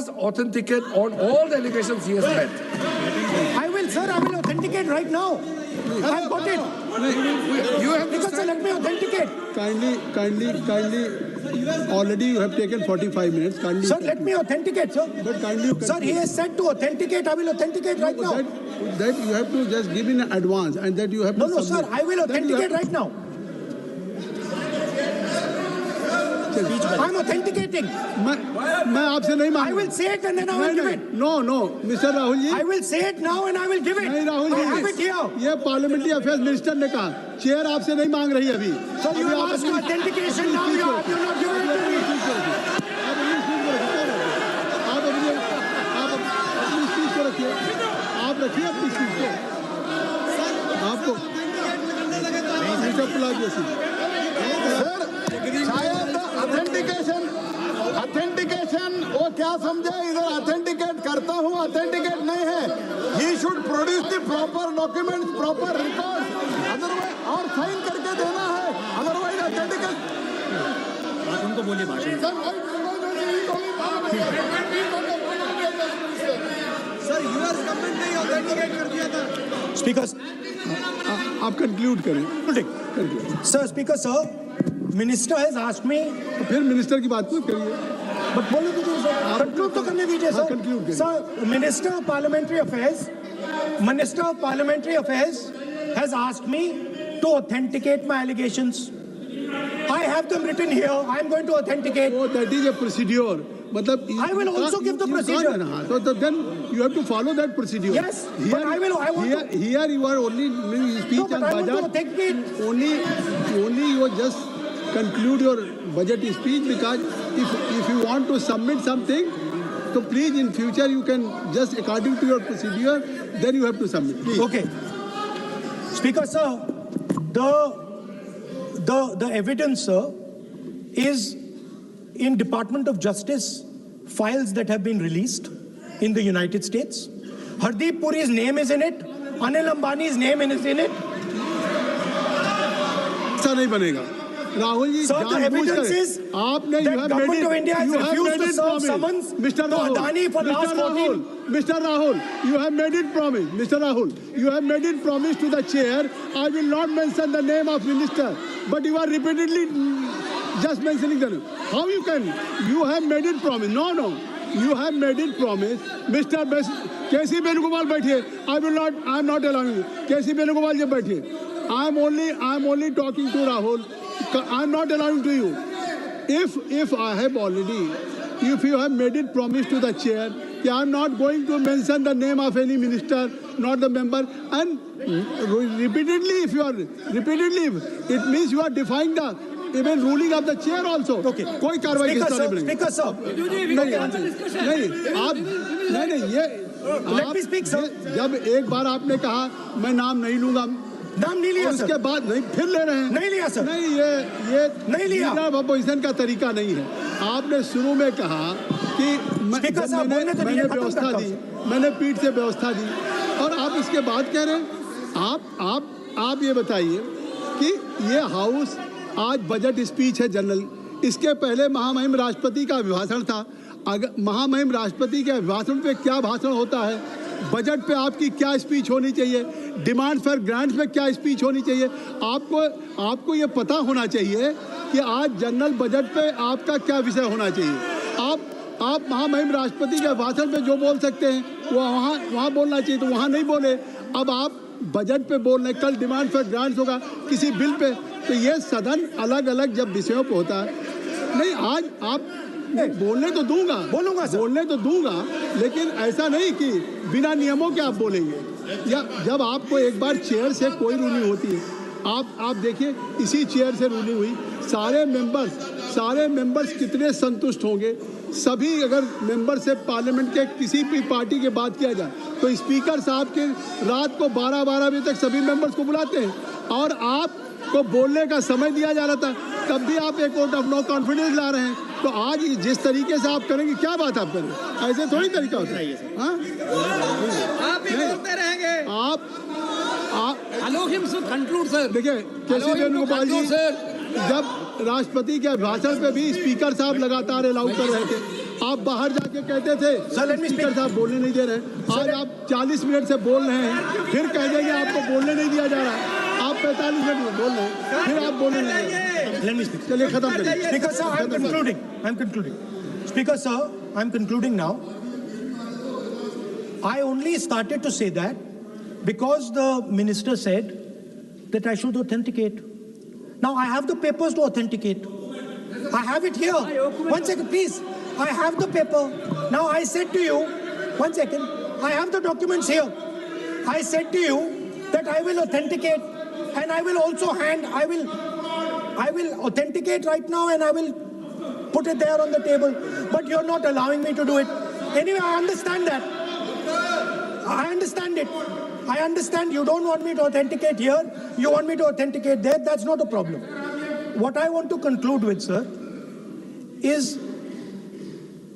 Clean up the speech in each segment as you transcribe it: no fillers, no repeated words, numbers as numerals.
must authenticate on all the allegations he has made. I will, sir. I will authenticate right now. I've got it. You have to Because sir, let me authenticate. Kindly. Already you have taken 45 minutes. Kindly. Sir, let me authenticate, sir. But kindly. Sir, he has said to authenticate. I will authenticate right now. That you have to just give in advance, and that you have to. No, sir. I will authenticate right now. I'm authenticating. मैं आपसे नहीं मांग. I will say it and then I will give it. No, Mr. Rahul ji. I will say it now and I will give it. नहीं Rahul ji. I have it here. ये parliamentary affairs minister ने कहा, chair आपसे नहीं मांग रही अभी. So you have asked for authentication now. You have not given it to me. आप अपनी स्पीच को रखिए. आप रखिए अपनी स्पीच को. आपको ऑथेंटिकेशन वो क्या समझे, इधर ऑथेंटिकेट करता हूँ, ऑथेंटिकेट नहीं है. He should produce the proper documents, proper record, otherwise और साइन करके देना है, अदरवाइज ऑथेंटिकेट. आप उनको बोलिए भाषण. सर यूएस गवर्नमेंट ने ऑथेंटिकेट कर दिया था. Speaker. आप कंक्लूड करें. Sir, Speaker, sir, Minister has asked me. फिर मिनिस्टर की बात मत करिए. But बोलो तो सर, कंक्लूड तो करने दीजिए sir. Sir, Minister of Parliamentary Affairs has asked me to authenticate my allegations. I have them written here. I am going to authenticate. Oh, that is a procedure. मतलब I will also give the procedure. So then you have to follow that procedure. Yes, but I want to. Here you are only speech No, but and I want to budget. authenticate. Only you just conclude your budget speech, because if you want to submit something, so please in future you can just according to your procedure, then you have to submit. Please. Okay. Speaker, sir, the evidence, sir, is in Department of Justice files that have been released in the United States. Hardeep Puri's name is in it. Anil Ambani's name is in it. ऐसा नहीं बनेगा. Rahul ji, Sir, the evidence is आपने that government of India has refused to serve summons Mr. to Adani for last 14. Mr. Rahul, you have made it promise. Mr. Rahul, you have made it promise to the chair. I will not mention the name of minister, but you are repeatedly just mentioning the name. How you can? You have made it promise. No. You have made it promise. Mr. KC Venugopal बैठिए. I am not allowing you. KC Venugopal जी बैठिए. I am only talking to Rahul. I am not allowing to you. If I have already, if you have made it promise to the chair, I am not going to mention the name of any minister, not the member, and repeatedly, it means you are defying the even ruling of the chair also. Okay. कोई कार्रवाई किस तरह नहीं. Speaker, sir. नहीं ये Let me speak, sir. जब एक बार आपने कहा मैं नाम नहीं लूंगा, नाम नहीं लिया सर. उसके बाद नहीं फिर ले रहे हैं. नहीं लिया सर. नहीं ये नहीं लिया. अपोजिशन का तरीका नहीं है. आपने शुरू में कहा कि मैंने व्यवस्था दी, मैंने पीठ से व्यवस्था दी, और आप इसके बाद कह रहे हैं. आप ये बताइए कि ये हाउस आज बजट स्पीच है जनरल. इसके पहले महामहिम राष्ट्रपति का अभिभाषण था. अगर महामहिम राष्ट्रपति के अभिभाषण पे क्या भाषण होता है, बजट पे आपकी क्या स्पीच होनी चाहिए, डिमांड फॉर ग्रांट्स पे क्या स्पीच होनी चाहिए, आपको ये पता होना चाहिए कि आज जनरल बजट पे आपका क्या विषय होना चाहिए. आप महामहिम राष्ट्रपति के भाषण पे जो बोल सकते हैं वो वहाँ बोलना चाहिए, तो वहाँ नहीं बोले. अब आप बजट पे बोल रहे, कल डिमांड फॉर ग्रांट्स होगा किसी बिल पे, तो ये सदन अलग अलग जब विषयों पे होता है. नहीं, आज आप बोलने तो दूंगा, लेकिन ऐसा नहीं कि बिना नियमों के आप बोलेंगे. या जब आपको एक बार चेयर से कोई रूलिंग होती है, आप देखिए इसी चेयर से रूलिंग हुई, सारे मेंबर्स कितने संतुष्ट होंगे. सभी अगर मेंबर से पार्लियामेंट के किसी भी पार्टी की बात किया जाए तो स्पीकर साहब के रात को 12 बजे तक सभी मेंबर्स को बुलाते हैं, और आपको बोलने का समय दिया जा रहा था, तब भी आप एक वोट ऑफ नो कॉन्फिडेंस ला रहे हैं. तो आज जिस तरीके से आप करेंगे, क्या बात आप करें, ऐसे थोड़ी तरीका होता है. आप भी बोलते रहेंगे. आप Allow him to conclude, sir. देखिए केसी वेणुगोपाल जी जब राष्ट्रपति के भाषण पे भी स्पीकर साहब लगातार अलाउ कर रहे थे, आप बाहर जाके कहते थे Sir, let me speaker speak. साहब बोलने नहीं दे रहे। आज आप 40 मिनट से बोल रहे हैं, फिर कह देंगे आपको बोलने नहीं दिया जा रहा है। आप 45 मिनट में बोल रहे हैं, फिर आप बोलने नहीं दे रहे। Let me speak. चलिए खत्म करिए। Speaker sir, I'm concluding. I'm concluding. Speaker sir, I'm concluding now. I only started to say that because the minister said that I should authenticate. Now I have the papers to authenticate. I have it here. One second, please. I have the paper. Now I said to you, one second, I have the documents here. I said to you that I will authenticate and I will also I will authenticate right now and I will put it there on the table. But you're not allowing me to do it. Anyway, I understand that. I understand it. I understand you don't want me to authenticate here. You want me to authenticate there. That's not a problem. What I want to conclude with, sir, is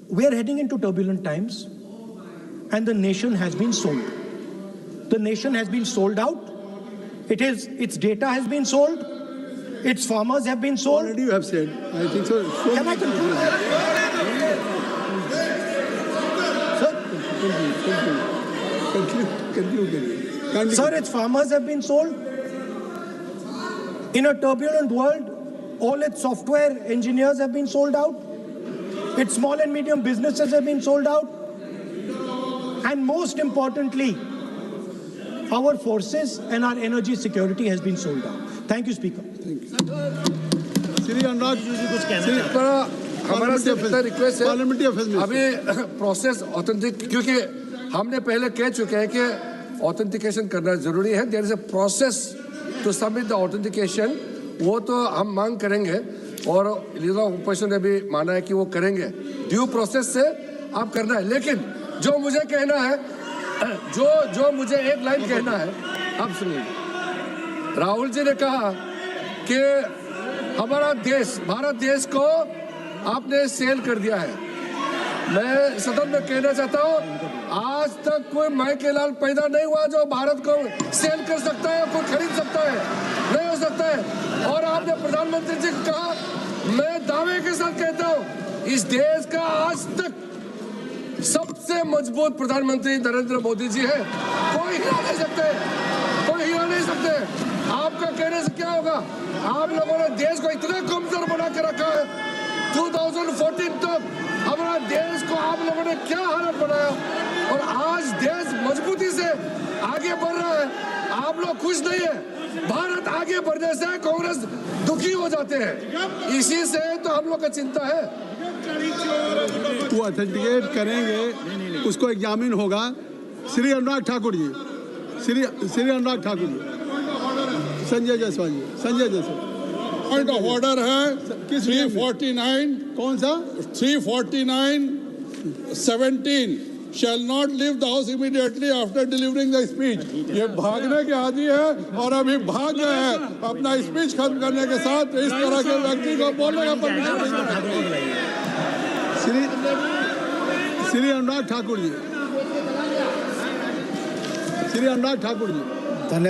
we are heading into turbulent times and the nation has been sold. The nation has been sold out. Its data has been sold. Its farmers have been sold. Already you have said, I think so. Can I conclude? Conclude. Sir, its farmers have been sold. In a turbulent world, all its software engineers have been sold out. Its small and medium businesses have been sold out. And most importantly, our forces and our energy security has been sold out. Thank you, Speaker. Shri Anurag कुछ कहना चाहते हैं। पर हमारा सिर्फ इतना request है, parliamentary affairs में अभी प्रोसेस ऑथेंटिक, क्योंकि हमने पहले कह चुके हैं कि ऑथेंटिकेशन करना जरूरी है। There is a process to submit the authentication, वो तो हम मांग करेंगे और लीडर ऑफ ओपोजिशन ने भी माना है कि वो करेंगे। ड्यू प्रोसेस से आप करना है। लेकिन जो मुझे कहना है, जो मुझे एक लाइन कहना है, अब सुनिए। राहुल जी ने कहा कि हमारा देश, भारत देश को आपने सेल कर दिया है। मैं सदन में कहना चाहता हूँ, आज तक कोई माइके लाल पैदा नहीं हुआ जो भारत को सेल कर सकता है, कोई खरीद सकता है, नहीं हो सकता है। और आपने प्रधानमंत्री जी को कहा, मैं दावे के साथ कहता हूँ, इस देश का आज तक सबसे मजबूत प्रधानमंत्री नरेंद्र मोदी जी है। कोई हिला नहीं सकते, कोई हिला नहीं सकते। आपका कहने से क्या होगा? आप लोगों ने देश को इतना कमजोर बना के रखा है। 2014 तक हमारा देश को आप लोगों ने क्या हालत बनाया, और आज देश मजबूती से आगे बढ़ रहा है। आप लोग खुश नहीं है। भारत आगे बढ़ने से कांग्रेस दुखी हो जाते हैं। इसी से तो हम लोग का चिंता है। वो ऑथेंटिकेट करेंगे, उसको एग्जामिन होगा। Shri Anurag Thakur ji, Shri Anurag Thakur ji, Sanjay Jaiswal ji, Sanjay Jaiswal. Point of order है 349, कौन सा? 349(17) shall not leave the house immediately after delivering the speech। ये भागने के आदि है और अभी भाग गए हैं। अपना स्पीच खत्म करने के साथ इस तरह के व्यक्ति को बोलने का परमिशन। श्री अनुराग ठाकुर जी, श्री अनुराग ठाकुर जी।